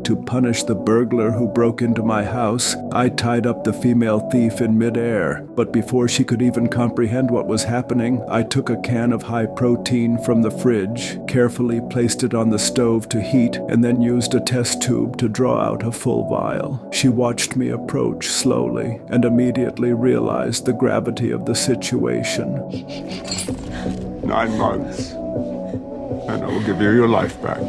to punish the burglar who broke into my house, I tied up the female thief in midair. But before she could even comprehend what was happening, I took a can of high protein from the fridge, carefully placed it on the stove to heat, and then used a test tube to draw out a full vial. She watched me approach slowly and immediately realized the gravity of the situation. 9 months, and I will give you your life back.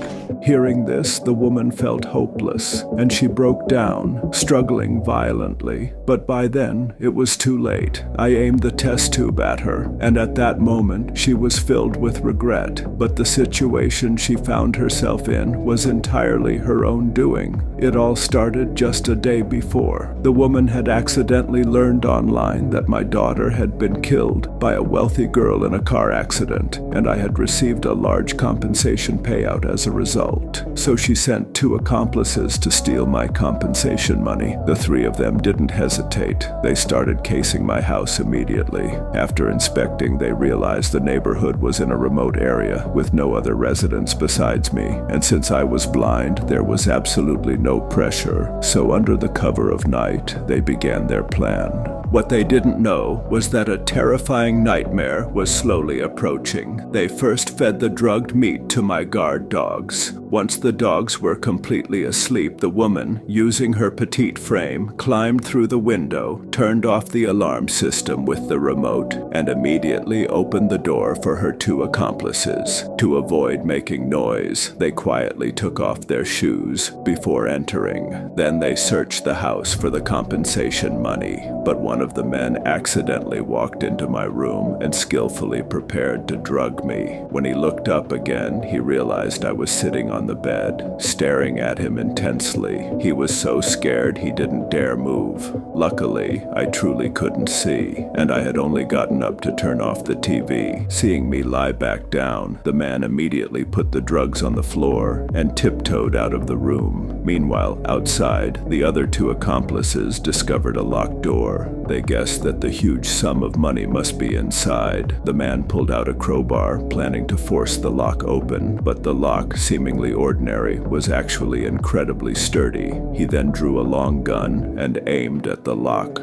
Hearing this, the woman felt hopeless, and she broke down, struggling violently. But by then, it was too late. I aimed the test tube at her, and at that moment, she was filled with regret. But the situation she found herself in was entirely her own doing. It all started just a day before. The woman had accidentally learned online that my daughter had been killed by a wealthy girl in a car accident, and I had received a large compensation payout as a result. So she sent 2 accomplices to steal my compensation money. The 3 of them didn't hesitate. They started casing my house immediately. After inspecting, they realized the neighborhood was in a remote area with no other residents besides me, and since I was blind, there was absolutely no pressure. So under the cover of night, they began their plan. What they didn't know was that a terrifying nightmare was slowly approaching. They first fed the drugged meat to my guard dogs. Once the dogs were completely asleep, the woman, using her petite frame, climbed through the window, turned off the alarm system with the remote, and immediately opened the door for her 2 accomplices. To avoid making noise, they quietly took off their shoes before entering. Then they searched the house for the compensation money, but one of the men accidentally walked into my room and skillfully prepared to drug me. When he looked up again, he realized I was sitting on the bed, staring at him intensely. He was so scared he didn't dare move. Luckily, I truly couldn't see, and I had only gotten up to turn off the TV. Seeing me lie back down, the man immediately put the drugs on the floor and tiptoed out of the room. Meanwhile, outside, the other 2 accomplices discovered a locked door. They guessed that the huge sum of money must be inside. The man pulled out a crowbar, planning to force the lock open, but the lock, seemingly ordinary, was actually incredibly sturdy. He then drew a long gun and aimed at the lock.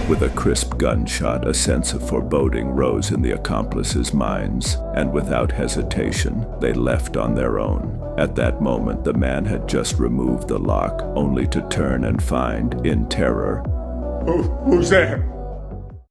With a crisp gunshot, a sense of foreboding rose in the accomplices' minds, and without hesitation, they left on their own. At that moment, the man had just removed the lock, only to turn and find, in terror, Who's there?